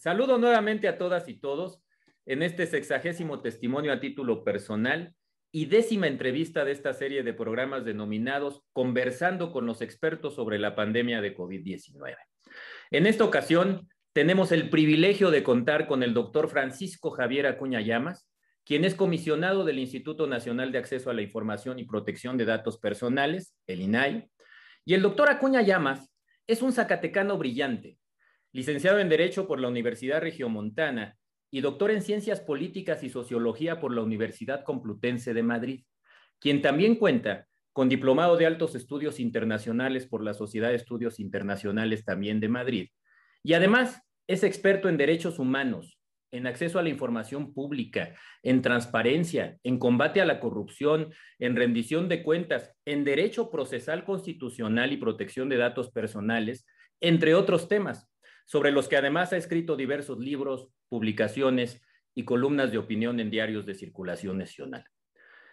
Saludo nuevamente a todas y todos en este 60º testimonio a título personal y 10ª entrevista de esta serie de programas denominados Conversando con los expertos sobre la pandemia de COVID-19. En esta ocasión tenemos el privilegio de contar con el doctor Francisco Javier Acuña Llamas, quien es comisionado del Instituto Nacional de Acceso a la Información y Protección de Datos Personales, el INAI, y el doctor Acuña Llamas es un zacatecano brillante, licenciado en Derecho por la Universidad Regiomontana y doctor en Ciencias Políticas y Sociología por la Universidad Complutense de Madrid, quien también cuenta con diplomado de Altos Estudios Internacionales por la Sociedad de Estudios Internacionales también de Madrid, y además es experto en derechos humanos, en acceso a la información pública, en transparencia, en combate a la corrupción, en rendición de cuentas, en derecho procesal constitucional y protección de datos personales, entre otros temas, sobre los que además ha escrito diversos libros, publicaciones y columnas de opinión en diarios de circulación nacional.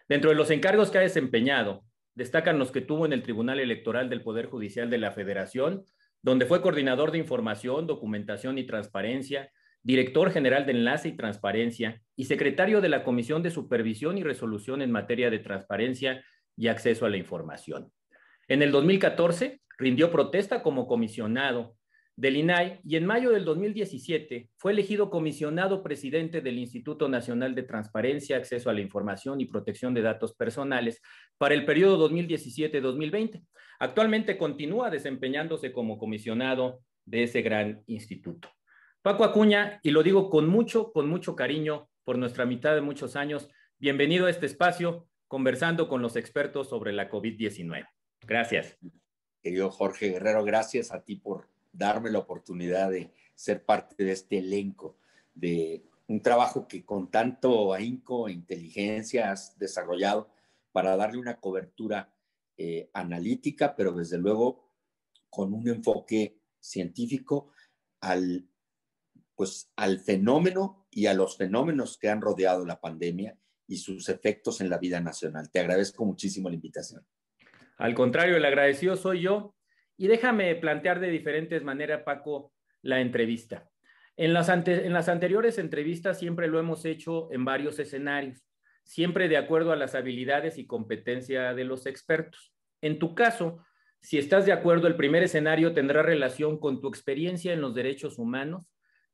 Dentro de los encargos que ha desempeñado, destacan los que tuvo en el Tribunal Electoral del Poder Judicial de la Federación, donde fue coordinador de información, documentación y transparencia, director general de Enlace y Transparencia y secretario de la Comisión de Supervisión y Resolución en materia de transparencia y acceso a la información. En el 2014 rindió protesta como comisionado del INAI y en mayo del 2017 fue elegido comisionado presidente del Instituto Nacional de Transparencia, Acceso a la Información y Protección de Datos Personales para el periodo 2017-2020. Actualmente continúa desempeñándose como comisionado de ese gran instituto. Paco Acuña, y lo digo con mucho cariño por nuestra amistad de muchos años, bienvenido a este espacio, conversando con los expertos sobre la COVID-19. Gracias. Querido Jorge Guerrero, gracias a ti por darme la oportunidad de ser parte de este elenco, de un trabajo que con tanto ahínco e inteligencia has desarrollado para darle una cobertura analítica, pero desde luego con un enfoque científico al fenómeno y a los fenómenos que han rodeado la pandemia y sus efectos en la vida nacional. Te agradezco muchísimo la invitación. Al contrario, el agradecido soy yo. Y déjame plantear de diferentes maneras, Paco, la entrevista. En las anteriores entrevistas siempre lo hemos hecho en varios escenarios, siempre de acuerdo a las habilidades y competencia de los expertos. En tu caso, si estás de acuerdo, el primer escenario tendrá relación con tu experiencia en los derechos humanos,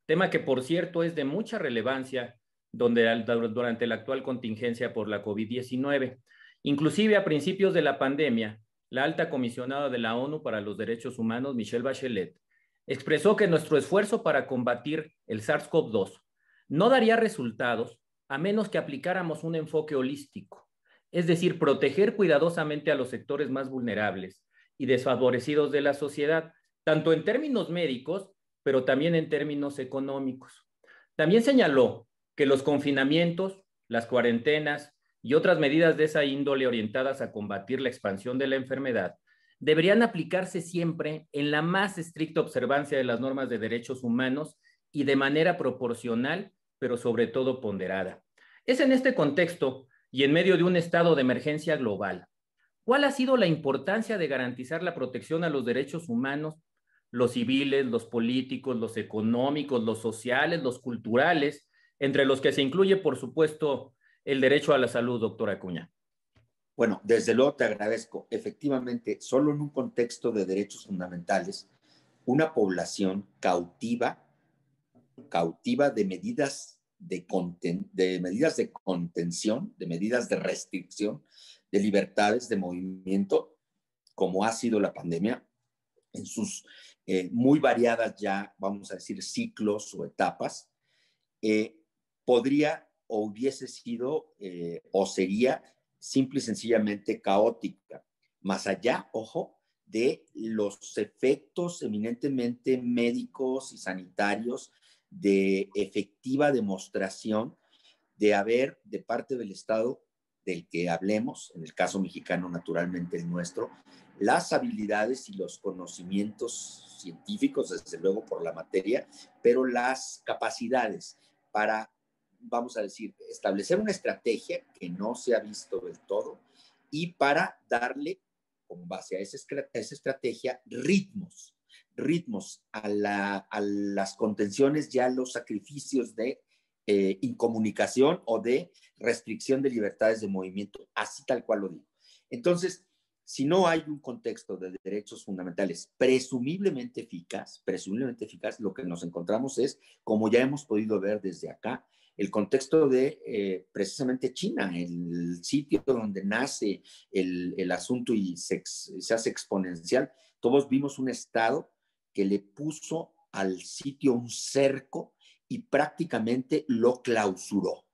tema que, por cierto, es de mucha relevancia durante la actual contingencia por la COVID-19. Inclusive a principios de la pandemia, la alta comisionada de la ONU para los Derechos Humanos, Michelle Bachelet, expresó que nuestro esfuerzo para combatir el SARS-CoV-2 no daría resultados a menos que aplicáramos un enfoque holístico, es decir, proteger cuidadosamente a los sectores más vulnerables y desfavorecidos de la sociedad, tanto en términos médicos, pero también en términos económicos. También señaló que los confinamientos, las cuarentenas y otras medidas de esa índole orientadas a combatir la expansión de la enfermedad deberían aplicarse siempre en la más estricta observancia de las normas de derechos humanos y de manera proporcional, pero sobre todo ponderada. Es en este contexto y en medio de un estado de emergencia global, ¿cuál ha sido la importancia de garantizar la protección a los derechos humanos, los civiles, los políticos, los económicos, los sociales, los culturales, entre los que se incluye, por supuesto, el derecho a la salud, doctora Acuña? Bueno, desde luego te agradezco. Efectivamente, solo en un contexto de derechos fundamentales, una población cautiva de medidas de contención, de medidas de restricción, de libertades de movimiento, como ha sido la pandemia, en sus muy variadas ya, vamos a decir, ciclos o etapas, podría o hubiese sido o sería simple y sencillamente caótica, más allá, ojo, de los efectos eminentemente médicos y sanitarios de efectiva demostración de haber de parte del Estado del que hablemos, en el caso mexicano naturalmente el nuestro, las habilidades y los conocimientos científicos, desde luego por la materia, pero las capacidades para, vamos a decir, establecer una estrategia que no se ha visto del todo y para darle, con base a esa estrategia, ritmos ritmos, a las contenciones y a los sacrificios de incomunicación o de restricción de libertades de movimiento, así tal cual lo digo. Entonces, si no hay un contexto de derechos fundamentales presumiblemente eficaz, lo que nos encontramos es, como ya hemos podido ver desde acá, el contexto de precisamente China, el sitio donde nace el asunto y se hace exponencial. Todos vimos un Estado que le puso al sitio un cerco y prácticamente lo clausuró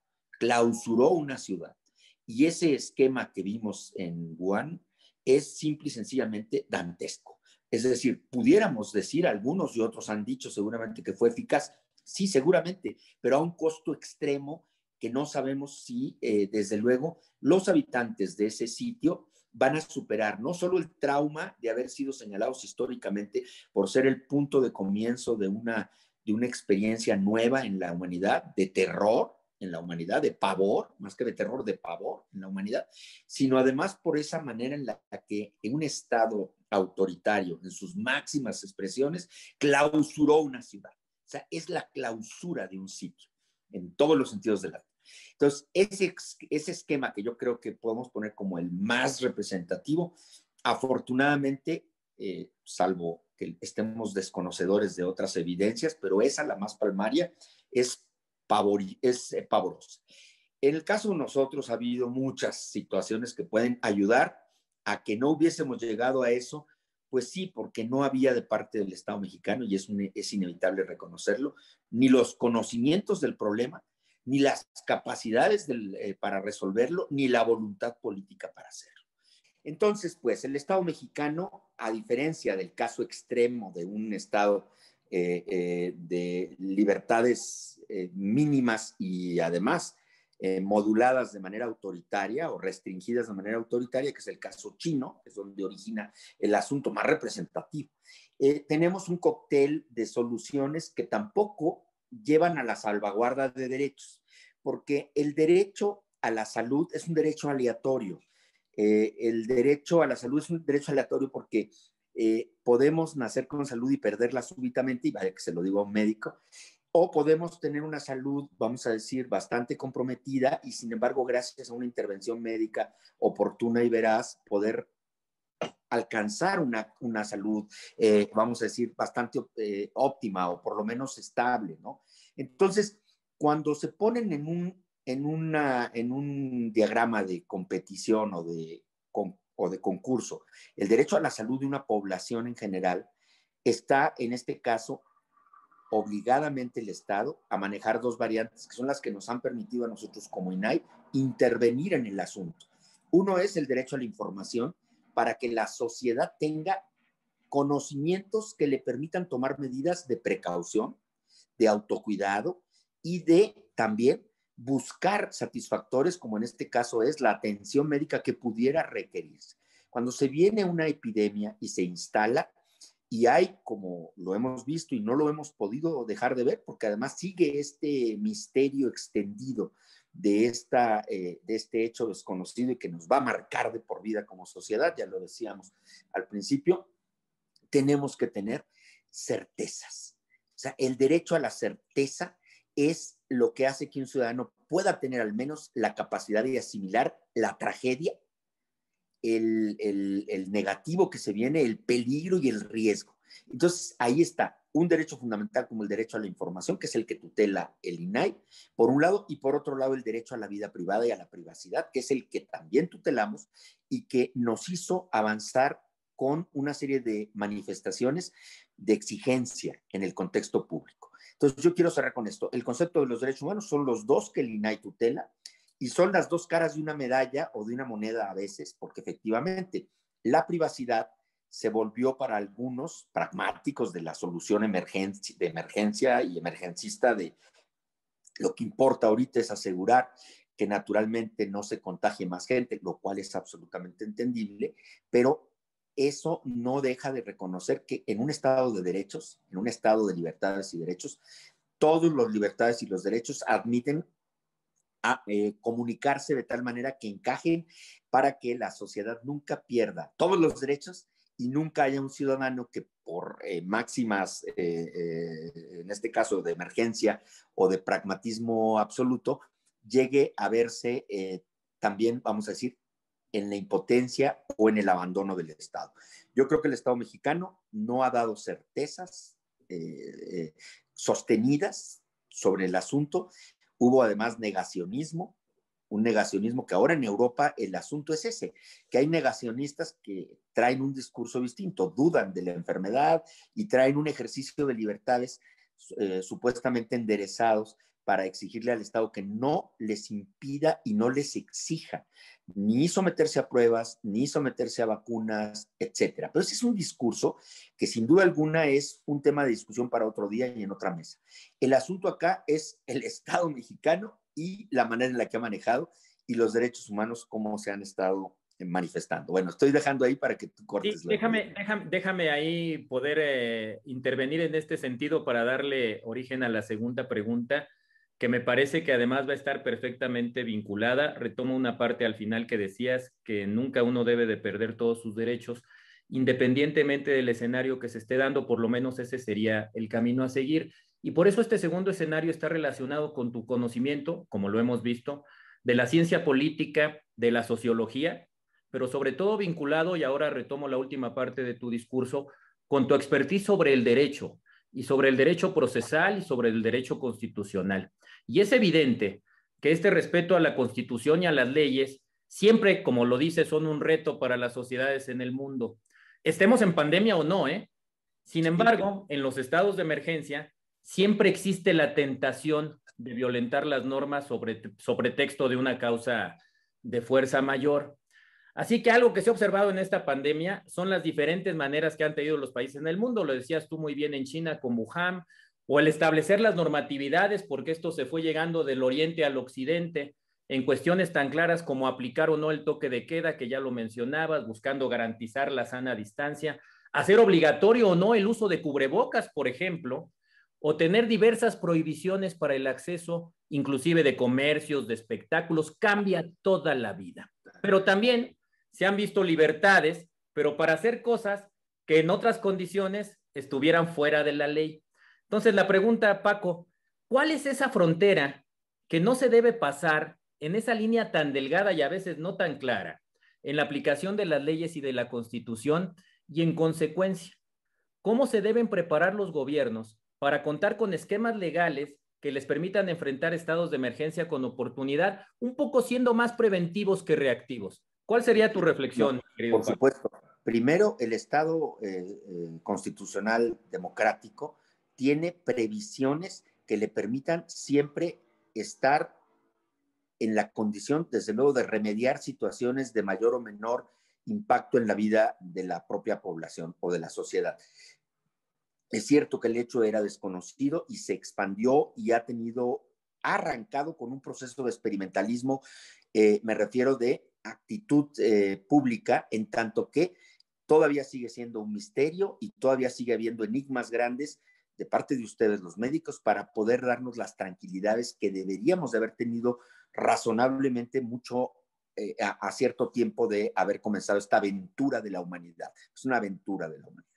una ciudad. Y ese esquema que vimos en Wuhan es simple y sencillamente dantesco. Es decir, pudiéramos decir, algunos y otros han dicho seguramente que fue eficaz, sí, seguramente, pero a un costo extremo que no sabemos si, desde luego, los habitantes de ese sitio van a superar no solo el trauma de haber sido señalados históricamente por ser el punto de comienzo de una experiencia nueva en la humanidad, de terror en la humanidad, de pavor, más que de terror, de pavor en la humanidad, sino además por esa manera en la que en un Estado autoritario, en sus máximas expresiones, clausuró una ciudad. O sea, es la clausura de un sitio, en todos los sentidos de la. Entonces, ese esquema que yo creo que podemos poner como el más representativo, afortunadamente, salvo que estemos desconocedores de otras evidencias, pero esa, la más palmaria, es pavorosa. En el caso de nosotros ha habido muchas situaciones que pueden ayudar a que no hubiésemos llegado a eso, pues sí, porque no había de parte del Estado mexicano, y es inevitable reconocerlo, ni los conocimientos del problema, ni las capacidades para resolverlo, ni la voluntad política para hacerlo. Entonces, pues el Estado mexicano, a diferencia del caso extremo de un Estado de libertades mínimas y además moduladas de manera autoritaria o restringidas de manera autoritaria, que es el caso chino, que es donde origina el asunto más representativo. Tenemos un cóctel de soluciones que tampoco llevan a la salvaguarda de derechos, porque el derecho a la salud es un derecho aleatorio. El derecho a la salud es un derecho aleatorio porque podemos nacer con salud y perderla súbitamente, y vaya que se lo digo a un médico, o podemos tener una salud, vamos a decir, bastante comprometida y sin embargo, gracias a una intervención médica oportuna y veraz, poder alcanzar una salud, vamos a decir, bastante óptima o por lo menos estable, ¿no? Entonces, cuando se ponen en un diagrama de competición o de concurso, el derecho a la salud de una población en general está, en este caso, obligadamente el Estado a manejar dos variantes que son las que nos han permitido a nosotros como INAI intervenir en el asunto. Uno es el derecho a la información para que la sociedad tenga conocimientos que le permitan tomar medidas de precaución, de autocuidado y de también buscar satisfactores, como en este caso es la atención médica que pudiera requerirse. Cuando se viene una epidemia y se instala, y hay, como lo hemos visto y no lo hemos podido dejar de ver, porque además sigue este misterio extendido de este hecho desconocido y que nos va a marcar de por vida como sociedad, ya lo decíamos al principio, tenemos que tener certezas. O sea, el derecho a la certeza es lo que hace que un ciudadano pueda tener al menos la capacidad de asimilar la tragedia, el negativo que se viene, el peligro y el riesgo. Entonces, ahí está un derecho fundamental como el derecho a la información, que es el que tutela el INAI, por un lado, y por otro lado, el derecho a la vida privada y a la privacidad, que es el que también tutelamos y que nos hizo avanzar con una serie de manifestaciones de exigencia en el contexto público. Entonces, yo quiero cerrar con esto. El concepto de los derechos humanos son los dos que el INAI tutela, y son las dos caras de una medalla o de una moneda a veces, porque efectivamente la privacidad se volvió para algunos pragmáticos de la solución de emergencia y emergencista de lo que importa ahorita es asegurar que naturalmente no se contagie más gente, lo cual es absolutamente entendible, pero eso no deja de reconocer que en un estado de derechos, en un estado de libertades y derechos, todos los libertades y los derechos admiten a comunicarse de tal manera que encajen para que la sociedad nunca pierda todos los derechos y nunca haya un ciudadano que por máximas, en este caso de emergencia o de pragmatismo absoluto, llegue a verse también, vamos a decir, en la impotencia o en el abandono del Estado. Yo creo que el Estado mexicano no ha dado certezas sostenidas sobre el asunto. Hubo además negacionismo, un negacionismo que ahora en Europa el asunto es ese, que hay negacionistas que traen un discurso distinto, dudan de la enfermedad y traen un ejercicio de libertades supuestamente enderezados para exigirle al Estado que no les impida y no les exija ni someterse a pruebas, ni someterse a vacunas, etcétera. Pero ese es un discurso que sin duda alguna es un tema de discusión para otro día y en otra mesa. El asunto acá es el Estado mexicano y la manera en la que ha manejado y los derechos humanos, cómo se han estado manifestando. Bueno, estoy dejando ahí para que tú cortes Sí, la déjame ahí poder intervenir en este sentido para darle origen a la segunda pregunta, que me parece que además va a estar perfectamente vinculada. Retomo una parte al final que decías, que nunca uno debe de perder todos sus derechos, independientemente del escenario que se esté dando, por lo menos ese sería el camino a seguir. Y por eso este segundo escenario está relacionado con tu conocimiento, como lo hemos visto, de la ciencia política, de la sociología, pero sobre todo vinculado, y ahora retomo la última parte de tu discurso, con tu expertise sobre el derecho, y sobre el derecho procesal y sobre el derecho constitucional. Y es evidente que este respeto a la Constitución y a las leyes siempre, como lo dice, son un reto para las sociedades en el mundo. Estemos en pandemia o no, ¿eh? Sin embargo, en los estados de emergencia siempre existe la tentación de violentar las normas sobre texto de una causa de fuerza mayor. Así que algo que se ha observado en esta pandemia son las diferentes maneras que han tenido los países en el mundo. Lo decías tú muy bien en China con Wuhan, o el establecer las normatividades, porque esto se fue llegando del oriente al occidente en cuestiones tan claras como aplicar o no el toque de queda, que ya lo mencionabas, buscando garantizar la sana distancia, hacer obligatorio o no el uso de cubrebocas, por ejemplo, o tener diversas prohibiciones para el acceso, inclusive de comercios, de espectáculos, cambia toda la vida. Pero también se han visto libertades, pero para hacer cosas que en otras condiciones estuvieran fuera de la ley. Entonces, la pregunta, Paco, ¿cuál es esa frontera que no se debe pasar en esa línea tan delgada y a veces no tan clara en la aplicación de las leyes y de la Constitución? Y en consecuencia, ¿cómo se deben preparar los gobiernos para contar con esquemas legales que les permitan enfrentar estados de emergencia con oportunidad, un poco siendo más preventivos que reactivos? ¿Cuál sería tu reflexión, No, querido por Paco? supuesto. Primero, el Estado constitucional democrático tiene previsiones que le permitan siempre estar en la condición, desde luego, de remediar situaciones de mayor o menor impacto en la vida de la propia población o de la sociedad. Es cierto que el hecho era desconocido y se expandió y ha arrancado con un proceso de experimentalismo, me refiero de actitud pública, en tanto que todavía sigue siendo un misterio y todavía sigue habiendo enigmas grandes de parte de ustedes, los médicos, para poder darnos las tranquilidades que deberíamos de haber tenido razonablemente mucho a cierto tiempo de haber comenzado esta aventura de la humanidad. Es una aventura de la humanidad.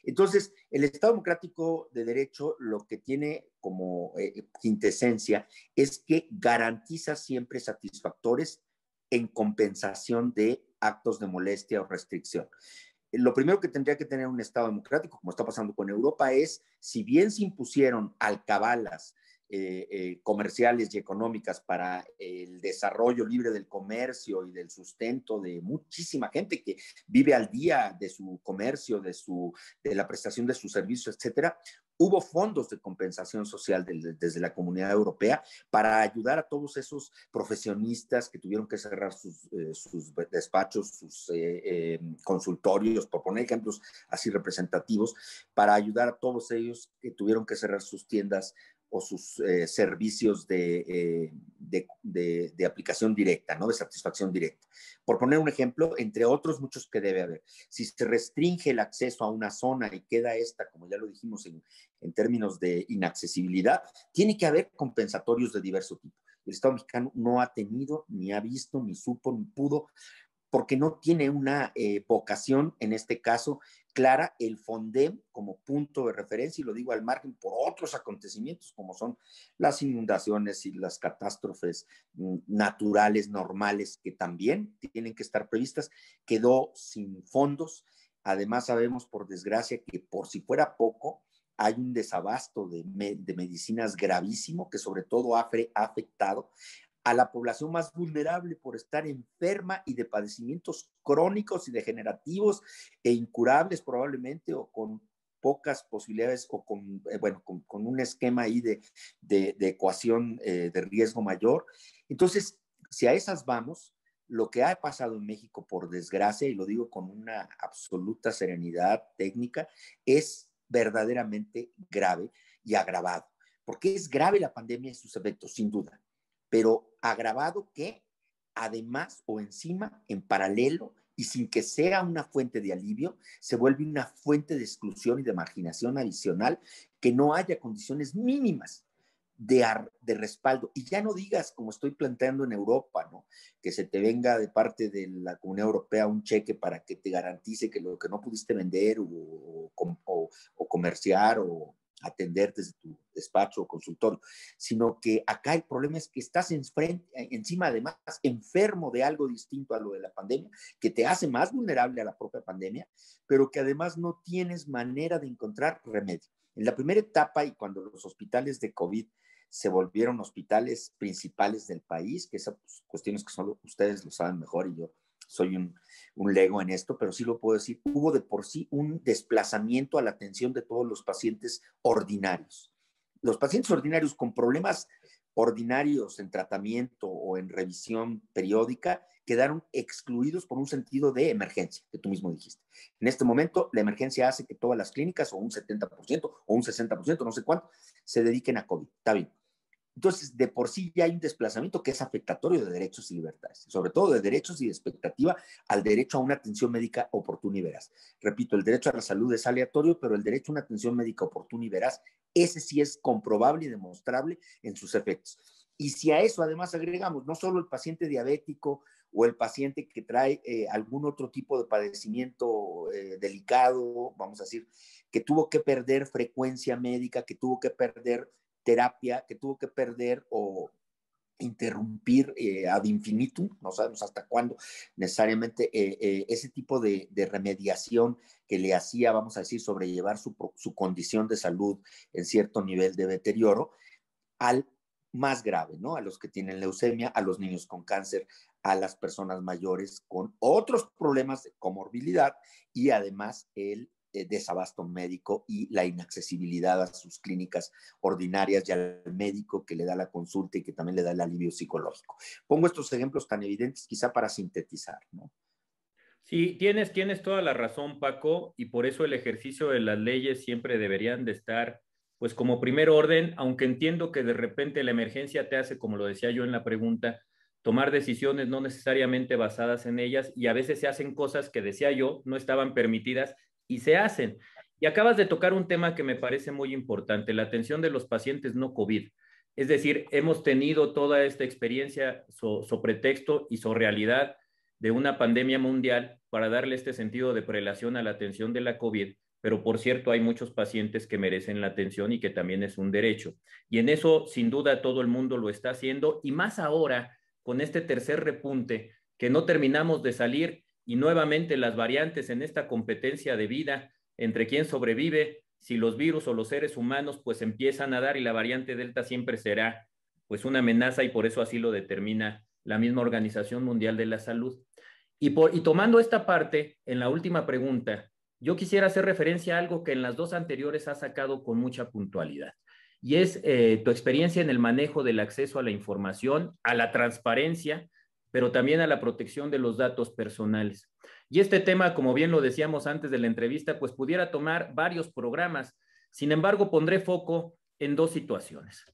Entonces, el Estado democrático de derecho lo que tiene como quintesencia es que garantiza siempre satisfactores en compensación de actos de molestia o restricción. Lo primero que tendría que tener un Estado democrático, como está pasando con Europa, es, si bien se impusieron alcabalas comerciales y económicas para el desarrollo libre del comercio y del sustento de muchísima gente que vive al día de su comercio, de la prestación de sus servicios, etcétera. Hubo fondos de compensación social desde la Comunidad Europea para ayudar a todos esos profesionistas que tuvieron que cerrar sus despachos, sus consultorios, por poner ejemplos así representativos, para ayudar a todos ellos que tuvieron que cerrar sus tiendas o sus servicios de aplicación directa, ¿no? De satisfacción directa. Por poner un ejemplo, entre otros muchos que debe haber. Si se restringe el acceso a una zona y queda esta, como ya lo dijimos, en términos de inaccesibilidad, tiene que haber compensatorios de diverso tipo. El Estado mexicano no ha tenido, ni ha visto, ni supo, ni pudo, porque no tiene una vocación, en este caso, clara el FONDEM como punto de referencia, y lo digo al margen por otros acontecimientos como son las inundaciones y las catástrofes naturales normales que también tienen que estar previstas, quedó sin fondos. Además sabemos por desgracia que por si fuera poco, hay un desabasto de medicinas gravísimo que sobre todo ha afectado a la población más vulnerable por estar enferma y de padecimientos crónicos y degenerativos e incurables probablemente, o con pocas posibilidades, o con, con un esquema ahí de ecuación de riesgo mayor. Entonces, si a esas vamos, lo que ha pasado en México, por desgracia, y lo digo con una absoluta serenidad técnica, es verdaderamente grave y agravado. Porque es grave la pandemia y sus efectos, sin duda, pero agravado que además o encima, en paralelo, y sin que sea una fuente de alivio, se vuelve una fuente de exclusión y de marginación adicional, que no haya condiciones mínimas de respaldo. Y ya no digas, como estoy planteando en Europa, ¿no? Que se te venga de parte de la Comunidad Europea un cheque para que te garantice que lo que no pudiste vender o comerciar o atender desde tu despacho o consultorio, sino que acá el problema es que estás encima además enfermo de algo distinto a lo de la pandemia, que te hace más vulnerable a la propia pandemia, pero que además no tienes manera de encontrar remedio. En la primera etapa, y cuando los hospitales de COVID se volvieron hospitales principales del país, que esas cuestiones que solo ustedes lo saben mejor y yo soy un lego en esto, pero sí lo puedo decir, hubo de por sí un desplazamiento a la atención de todos los pacientes ordinarios. Los pacientes ordinarios con problemas ordinarios en tratamiento o en revisión periódica quedaron excluidos por un sentido de emergencia, que tú mismo dijiste. En este momento, la emergencia hace que todas las clínicas, o un 70% o un 60%, no sé cuánto, se dediquen a COVID. Está bien. Entonces, de por sí ya hay un desplazamiento que es afectatorio de derechos y libertades, sobre todo de derechos y de expectativa al derecho a una atención médica oportuna y veraz. Repito, el derecho a la salud es aleatorio, pero el derecho a una atención médica oportuna y veraz, ese sí es comprobable y demostrable en sus efectos. Y si a eso además agregamos no solo el paciente diabético o el paciente que trae algún otro tipo de padecimiento delicado, vamos a decir, que tuvo que perder frecuencia médica, que tuvo que perder terapia, que tuvo que perder o interrumpir ad infinitum, no sabemos hasta cuándo necesariamente ese tipo de remediación que le hacía, vamos a decir, sobrellevar su condición de salud en cierto nivel de deterioro, al más grave, ¿no? A los que tienen leucemia, a los niños con cáncer, a las personas mayores con otros problemas de comorbilidad y además el desabasto médico y la inaccesibilidad a sus clínicas ordinarias y al médico que le da la consulta y que también le da el alivio psicológico. Pongo estos ejemplos tan evidentes quizá para sintetizar, ¿no? Sí, tienes toda la razón, Paco, y por eso el ejercicio de las leyes siempre deberían de estar, pues como primer orden, aunque entiendo que de repente la emergencia te hace, como lo decía yo en la pregunta, tomar decisiones no necesariamente basadas en ellas, y a veces se hacen cosas que, decía yo, no estaban permitidas y se hacen. Y acabas de tocar un tema que me parece muy importante, la atención de los pacientes no COVID. Es decir, hemos tenido toda esta experiencia sobre texto y sobre realidad de una pandemia mundial para darle este sentido de prelación a la atención de la COVID, pero por cierto hay muchos pacientes que merecen la atención y que también es un derecho. Y en eso sin duda todo el mundo lo está haciendo, y más ahora con este tercer repunte que no terminamos de salir, y nuevamente las variantes en esta competencia de vida entre quién sobrevive, si los virus o los seres humanos, pues empiezan a dar, y la variante Delta siempre será pues una amenaza, y por eso así lo determina la misma Organización Mundial de la Salud. Y tomando esta parte, en la última pregunta, yo quisiera hacer referencia a algo que en las dos anteriores has sacado con mucha puntualidad, y es tu experiencia en el manejo del acceso a la información, a la transparencia, pero también a la protección de los datos personales. Y este tema, como bien lo decíamos antes de la entrevista, pues pudiera tomar varios programas. Sin embargo, pondré foco en dos situaciones.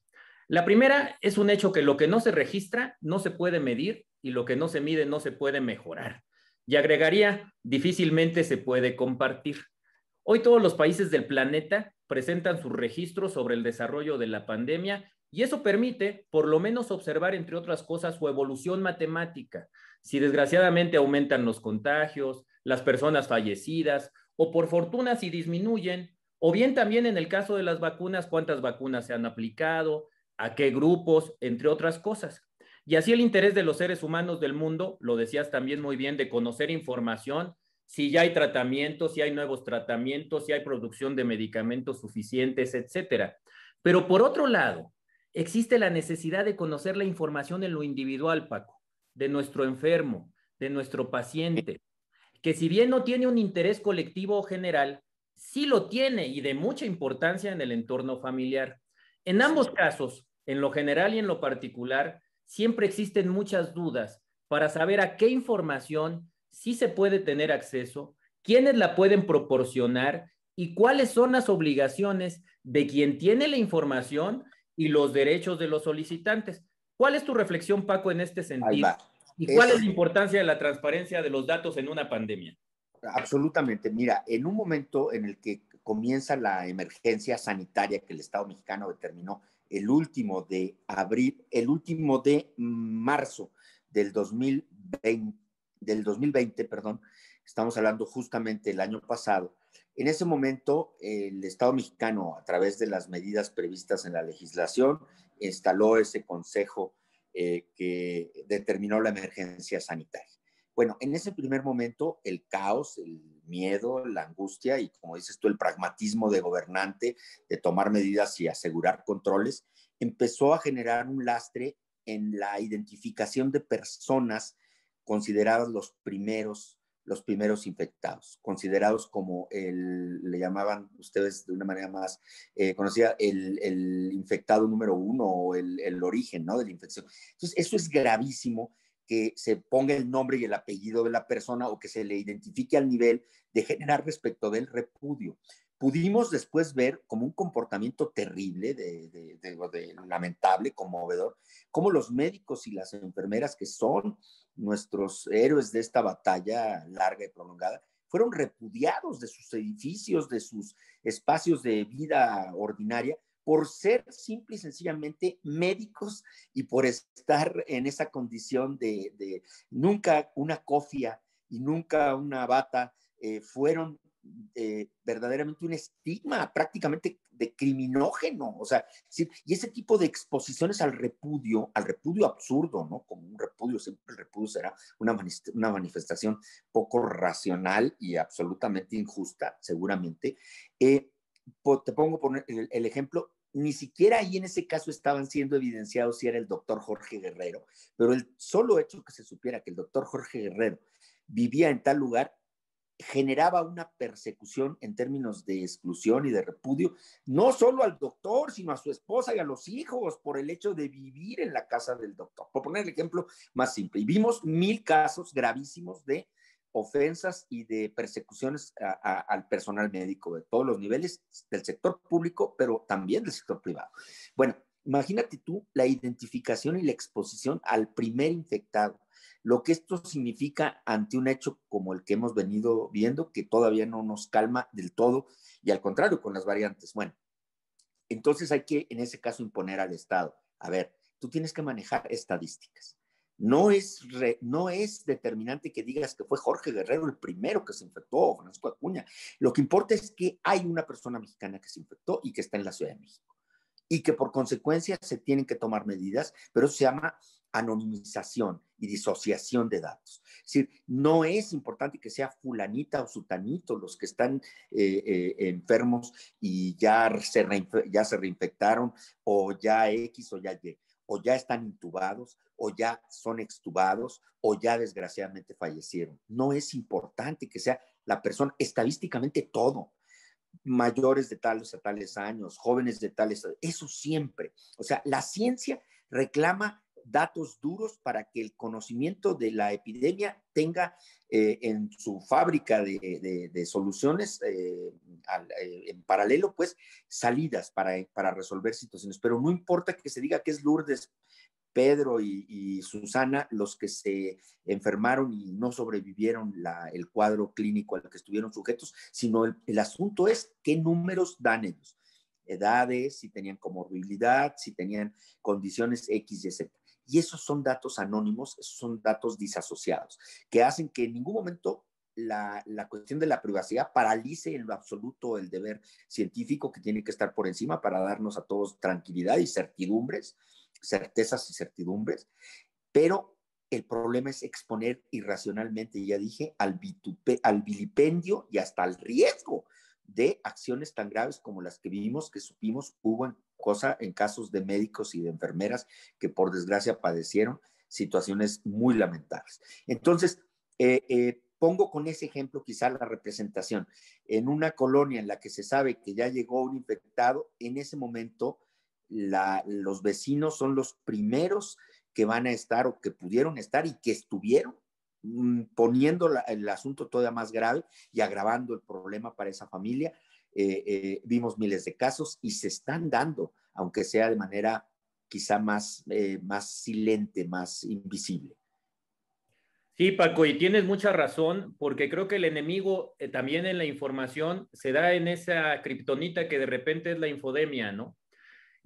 La primera es un hecho que lo que no se registra no se puede medir, y lo que no se mide no se puede mejorar. Y agregaría, difícilmente se puede compartir. Hoy todos los países del planeta presentan sus registros sobre el desarrollo de la pandemia, y eso permite por lo menos observar, entre otras cosas, su evolución matemática. Si desgraciadamente aumentan los contagios, las personas fallecidas o por fortuna si disminuyen, o bien también en el caso de las vacunas, cuántas vacunas se han aplicado, a qué grupos, entre otras cosas. Y así el interés de los seres humanos del mundo, lo decías también muy bien, de conocer información, si ya hay tratamientos, si hay nuevos tratamientos, si hay producción de medicamentos suficientes, etcétera. Pero por otro lado, existe la necesidad de conocer la información en lo individual, Paco, de nuestro enfermo, de nuestro paciente, que si bien no tiene un interés colectivo o general, sí lo tiene y de mucha importancia en el entorno familiar. En ambos casos, en lo general y en lo particular, siempre existen muchas dudas para saber a qué información sí se puede tener acceso, quiénes la pueden proporcionar y cuáles son las obligaciones de quien tiene la información y los derechos de los solicitantes. ¿Cuál es tu reflexión, Paco, en este Ahí sentido? va. ¿Y cuál es la Es importancia de la transparencia de los datos en una pandemia? absolutamente. Mira, en un momento en el que comienza la emergencia sanitaria que el Estado mexicano determinó el último de abril, el último de marzo del 2020, perdón, estamos hablando justamente el año pasado. En ese momento, el Estado mexicano, a través de las medidas previstas en la legislación, instaló ese consejo que determinó la emergencia sanitaria. Bueno, en ese primer momento, el caos, el miedo, la angustia y, como dices tú, el pragmatismo de gobernante de tomar medidas y asegurar controles, empezó a generar un lastre en la identificación de personas consideradas los primeros infectados, considerados como le llamaban ustedes de una manera más conocida, el infectado número uno o el origen, ¿no?, de la infección. Entonces, eso es gravísimo, que se ponga el nombre y el apellido de la persona o que se le identifique al nivel de generar respecto del repudio. Pudimos después ver como un comportamiento terrible, lamentable, conmovedor, cómo los médicos y las enfermeras, que son nuestros héroes de esta batalla larga y prolongada, fueron repudiados de sus edificios, de sus espacios de vida ordinaria, por ser simple y sencillamente médicos y por estar en esa condición de nunca una cofia y nunca una bata, fueron verdaderamente un estigma prácticamente de criminógeno. O sea, sí, y ese tipo de exposiciones al repudio absurdo, ¿no? Como un repudio, siempre el repudio será una manifestación poco racional y absolutamente injusta, seguramente. Te pongo poner el ejemplo, ni siquiera ahí en ese caso estaban siendo evidenciados si era el doctor Jorge Guerrero, pero el solo hecho que se supiera que el doctor Jorge Guerrero vivía en tal lugar generaba una persecución en términos de exclusión y de repudio, no solo al doctor, sino a su esposa y a los hijos, por el hecho de vivir en la casa del doctor. Por poner el ejemplo más simple. Y vimos 1000 casos gravísimos de ofensas y de persecuciones al personal médico de todos los niveles, del sector público, pero también del sector privado. Bueno, imagínate tú la identificación y la exposición al primer infectado, lo que esto significa ante un hecho como el que hemos venido viendo, que todavía no nos calma del todo, y al contrario, con las variantes. Bueno, entonces hay que, en ese caso, imponer al Estado. A ver, tú tienes que manejar estadísticas. No es determinante que digas que fue Jorge Guerrero el primero que se infectó, o Francisco Acuña. Lo que importa es que hay una persona mexicana que se infectó y que está en la Ciudad de México, y que por consecuencia se tienen que tomar medidas, pero eso se llama anonimización y disociación de datos. Es decir, no es importante que sea fulanita o sutanito los que están enfermos y ya se reinfectaron, o ya X o ya Y, o ya están intubados, o ya son extubados, o ya desgraciadamente fallecieron. No es importante que sea la persona, estadísticamente todo, mayores de tales a tales años, jóvenes de tales, eso siempre. O sea, la ciencia reclama datos duros para que el conocimiento de la epidemia tenga en su fábrica de soluciones en paralelo, pues, salidas para resolver situaciones. Pero no importa que se diga que es Lourdes, Pedro y Susana los que se enfermaron y no sobrevivieron el cuadro clínico al que estuvieron sujetos, sino el asunto es qué números dan ellos, edades, si tenían comorbilidad, si tenían condiciones X, Y, Z. Y esos son datos anónimos, esos son datos disasociados, que hacen que en ningún momento la cuestión de la privacidad paralice en lo absoluto el deber científico que tiene que estar por encima para darnos a todos tranquilidad y certidumbres, certezas y certidumbres, pero el problema es exponer irracionalmente, ya dije, al vilipendio y hasta al riesgo de acciones tan graves como las que vimos, que supimos hubo en casos de médicos y de enfermeras que por desgracia padecieron situaciones muy lamentables. Entonces, pongo con ese ejemplo quizá la representación. En una colonia en la que se sabe que ya llegó un infectado, en ese momento los vecinos son los primeros que van a estar o que pudieron estar y que estuvieron poniendo el asunto todavía más grave y agravando el problema para esa familia. Vimos miles de casos y se están dando, aunque sea de manera quizá más silente, más invisible. Sí, Paco, y tienes mucha razón, porque creo que el enemigo también en la información se da en esa kriptonita que de repente es la infodemia, ¿no?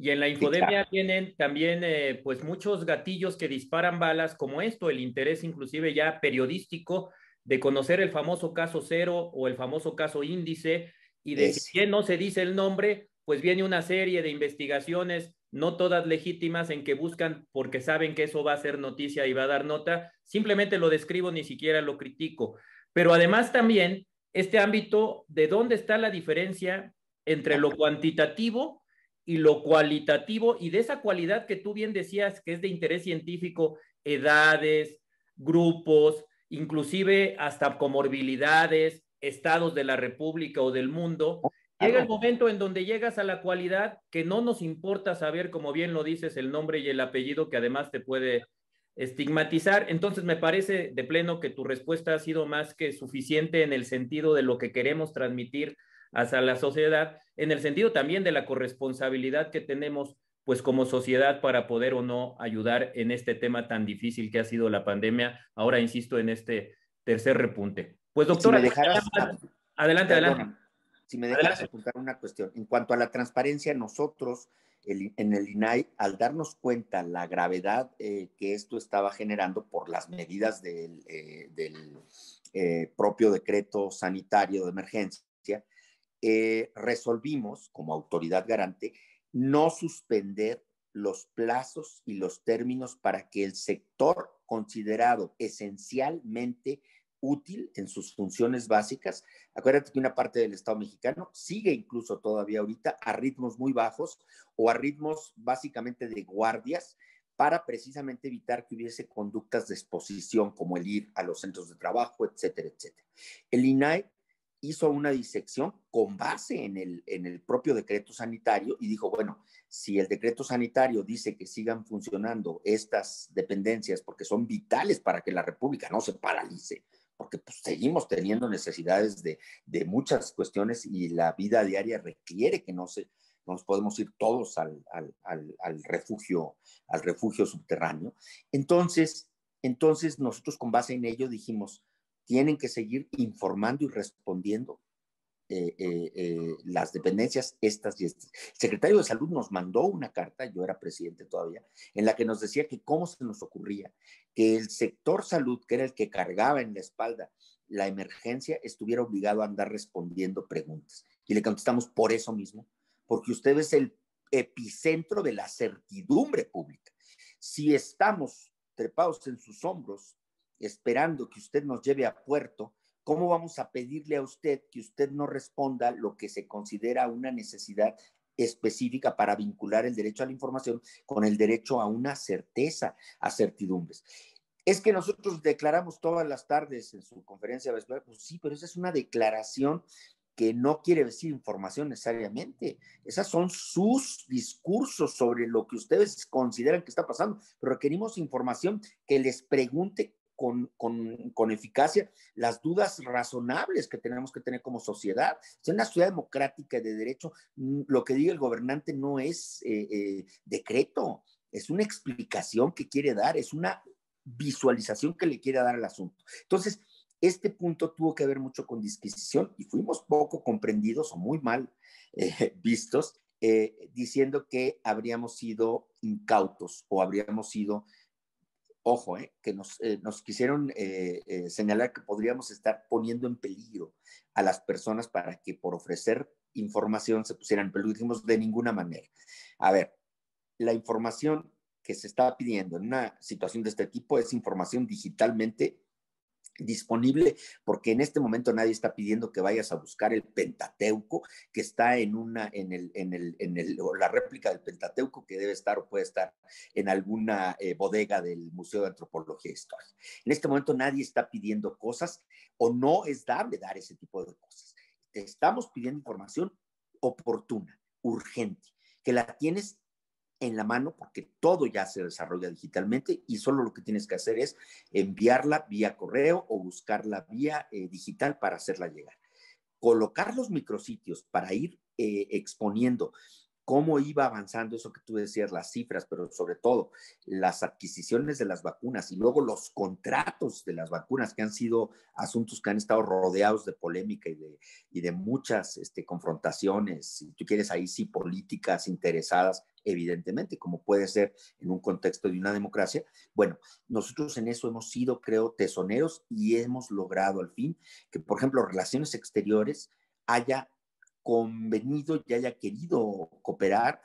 Y en la Sí, infodemia claro. tienen también pues muchos gatillos que disparan balas, como esto, el interés inclusive ya periodístico de conocer el famoso caso cero o el famoso caso índice, y de si Ese. bien no se dice el nombre, pues viene una serie de investigaciones, no todas legítimas, en que buscan, porque saben que eso va a ser noticia y va a dar nota, simplemente lo describo, ni siquiera lo critico. Pero además también este ámbito de dónde está la diferencia entre lo cuantitativo y lo cualitativo, y de esa cualidad que tú bien decías que es de interés científico, edades, grupos, inclusive hasta comorbilidades, estados de la República o del mundo. Llega el Claro. momento en donde llegas a la cualidad que no nos importa saber, como bien lo dices, el nombre y el apellido, que además te puede estigmatizar. Entonces me parece de pleno que tu respuesta ha sido más que suficiente en el sentido de lo que queremos transmitir hacia la sociedad, en el sentido también de la corresponsabilidad que tenemos pues como sociedad para poder o no ayudar en este tema tan difícil que ha sido la pandemia. Ahora insisto en este tercer repunte. Pues Y si doctora, me dejaras, adelante, adelante, perdóname, si me dejaras adelante. apuntar una cuestión. En cuanto a la transparencia, nosotros en el INAI, al darnos cuenta la gravedad que esto estaba generando por las medidas del propio decreto sanitario de emergencia, resolvimos, como autoridad garante, no suspender los plazos y los términos para que el sector considerado esencialmente útil en sus funciones básicas. Acuérdate que una parte del Estado mexicano sigue incluso todavía ahorita a ritmos muy bajos o a ritmos básicamente de guardias para precisamente evitar que hubiese conductas de exposición como el ir a los centros de trabajo, etcétera, etcétera. El INAI hizo una disección con base en el propio decreto sanitario y dijo, bueno, si el decreto sanitario dice que sigan funcionando estas dependencias porque son vitales para que la República no se paralice, porque pues, seguimos teniendo necesidades de muchas cuestiones y la vida diaria requiere que no nos podemos ir todos al refugio subterráneo. Entonces, nosotros con base en ello dijimos, tienen que seguir informando y respondiendo las dependencias estas y estas. El secretario de Salud nos mandó una carta, yo era presidente todavía, en la que nos decía que cómo se nos ocurría que el sector salud, que era el que cargaba en la espalda la emergencia, estuviera obligado a andar respondiendo preguntas. Y le contestamos por eso mismo, porque usted es el epicentro de la certidumbre pública. Si estamos trepados en sus hombros, esperando que usted nos lleve a puerto, ¿cómo vamos a pedirle a usted que usted no responda lo que se considera una necesidad específica para vincular el derecho a la información con el derecho a una certeza, a certidumbres? Es que nosotros declaramos todas las tardes en su conferencia, pues sí, pero esa es una declaración que no quiere decir información necesariamente. Esas son sus discursos sobre lo que ustedes consideran que está pasando, pero requerimos información que les pregunte con eficacia las dudas razonables que tenemos que tener como sociedad. En una sociedad democrática y de derecho, lo que diga el gobernante no es decreto, es una explicación que quiere dar, es una visualización que le quiere dar al asunto. Entonces, este punto tuvo que ver mucho con disquisición y fuimos poco comprendidos o muy mal vistos, diciendo que habríamos sido incautos o habríamos sido ojo, que nos quisieron señalar que podríamos estar poniendo en peligro a las personas para que por ofrecer información se pusieran en peligro. Dijimos, de ninguna manera. A ver, la información que se está pidiendo en una situación de este tipo es información digitalmente disponible, porque en este momento nadie está pidiendo que vayas a buscar el Pentateuco que está la réplica del Pentateuco que debe estar o puede estar en alguna bodega del Museo de Antropología e Historia. En este momento nadie está pidiendo cosas o no es dable dar ese tipo de cosas. Te estamos pidiendo información oportuna, urgente, que la tienes en la mano porque todo ya se desarrolla digitalmente y solo lo que tienes que hacer es enviarla vía correo o buscarla vía digital para hacerla llegar. Colocar los micrositios para ir exponiendo cómo iba avanzando eso que tú decías, las cifras, pero sobre todo las adquisiciones de las vacunas y luego los contratos de las vacunas, que han sido asuntos que han estado rodeados de polémica y de muchas confrontaciones, si tú quieres ahí sí políticas interesadas, evidentemente, como puede ser en un contexto de una democracia. Bueno, nosotros en eso hemos sido, creo, tesoneros y hemos logrado al fin que, por ejemplo, Relaciones Exteriores haya convenido y haya querido cooperar,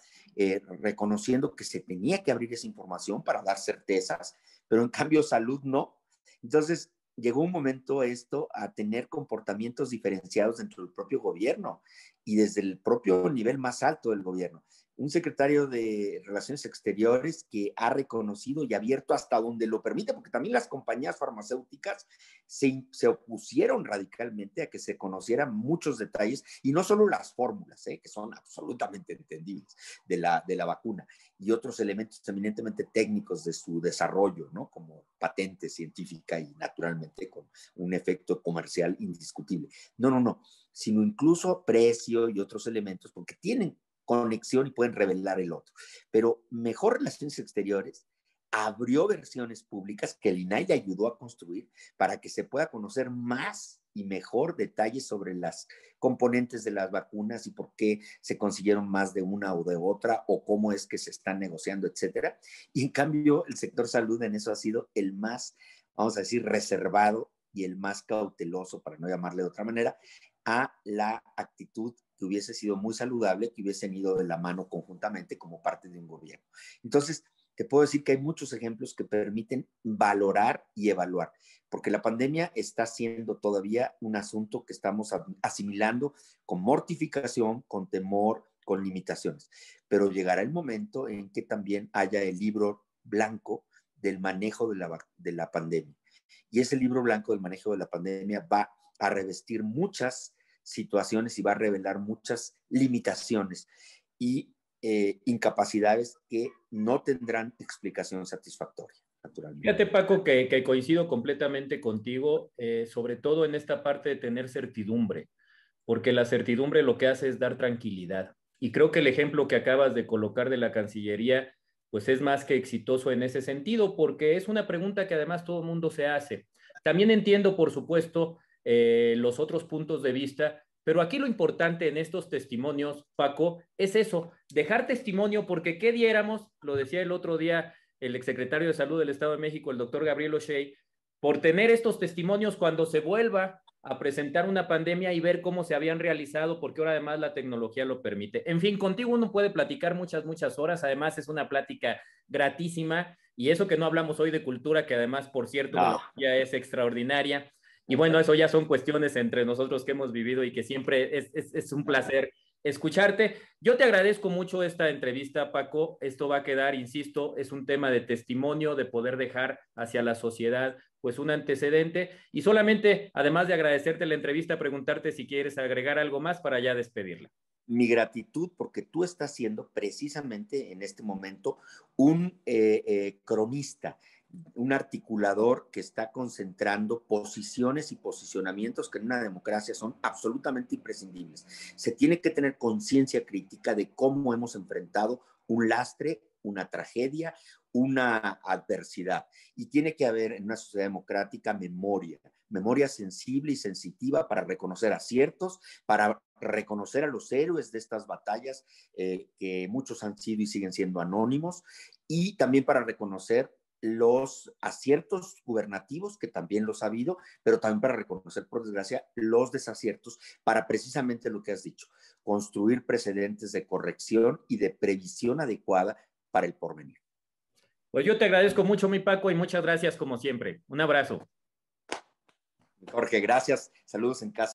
reconociendo que se tenía que abrir esa información para dar certezas, pero en cambio salud no. Entonces llegó un momento esto a tener comportamientos diferenciados dentro del propio gobierno y desde el propio nivel más alto del gobierno. Un secretario de Relaciones Exteriores que ha reconocido y abierto hasta donde lo permite, porque también las compañías farmacéuticas se opusieron radicalmente a que se conocieran muchos detalles y no solo las fórmulas, que son absolutamente entendibles de la vacuna y otros elementos eminentemente técnicos de su desarrollo, ¿no? Como patente científica y naturalmente con un efecto comercial indiscutible. No, sino incluso precio y otros elementos, porque tienen conexión y pueden revelar el otro. Pero mejor Relaciones Exteriores abrió versiones públicas que el INAI le ayudó a construir para que se pueda conocer más y mejor detalles sobre las componentes de las vacunas y por qué se consiguieron más de una o de otra o cómo es que se están negociando, etcétera. Y en cambio, el sector salud en eso ha sido el más, vamos a decir, reservado y el más cauteloso, para no llamarle de otra manera, a la actitud que hubiese sido muy saludable, que hubiesen ido de la mano conjuntamente como parte de un gobierno. Entonces, te puedo decir que hay muchos ejemplos que permiten valorar y evaluar, porque la pandemia está siendo todavía un asunto que estamos asimilando con mortificación, con temor, con limitaciones, pero llegará el momento en que también haya el libro blanco del manejo de la pandemia. Y ese libro blanco del manejo de la pandemia va a revestir muchas situaciones y va a revelar muchas limitaciones y incapacidades que no tendrán explicación satisfactoria, naturalmente. Fíjate, Paco, que coincido completamente contigo, sobre todo en esta parte de tener certidumbre, porque la certidumbre lo que hace es dar tranquilidad. Y creo que el ejemplo que acabas de colocar de la Cancillería, pues es más que exitoso en ese sentido, porque es una pregunta que además todo el mundo se hace. También entiendo, por supuesto, los otros puntos de vista, pero aquí lo importante en estos testimonios, Paco, es eso, dejar testimonio, porque ¿qué diéramos? Lo decía el otro día el exsecretario de Salud del Estado de México, el doctor Gabriel O'Shea, por tener estos testimonios cuando se vuelva a presentar una pandemia y ver cómo se habían realizado, porque ahora además la tecnología lo permite. En fin, contigo uno puede platicar muchas horas, además es una plática gratísima, y eso que no hablamos hoy de cultura, que además, por cierto, No. ya es extraordinaria. Y bueno, eso ya son cuestiones entre nosotros que hemos vivido y que siempre es un placer escucharte. Yo te agradezco mucho esta entrevista, Paco. Esto va a quedar, insisto, es un tema de testimonio, de poder dejar hacia la sociedad pues un antecedente. Y solamente, además de agradecerte la entrevista, preguntarte si quieres agregar algo más para ya despedirla. Mi gratitud porque tú estás siendo precisamente en este momento un cronista, un articulador que está concentrando posiciones y posicionamientos que en una democracia son absolutamente imprescindibles. Se tiene que tener conciencia crítica de cómo hemos enfrentado un lastre, una tragedia, una adversidad. Y tiene que haber en una sociedad democrática memoria sensible y sensitiva para reconocer aciertos, para reconocer a los héroes de estas batallas, que muchos han sido y siguen siendo anónimos, y también para reconocer los aciertos gubernativos, que también los ha habido, pero también para reconocer, por desgracia, los desaciertos, para precisamente lo que has dicho, construir precedentes de corrección y de previsión adecuada para el porvenir. Pues yo te agradezco mucho, mi Paco, y muchas gracias como siempre. Un abrazo. Jorge, gracias. Saludos en casa.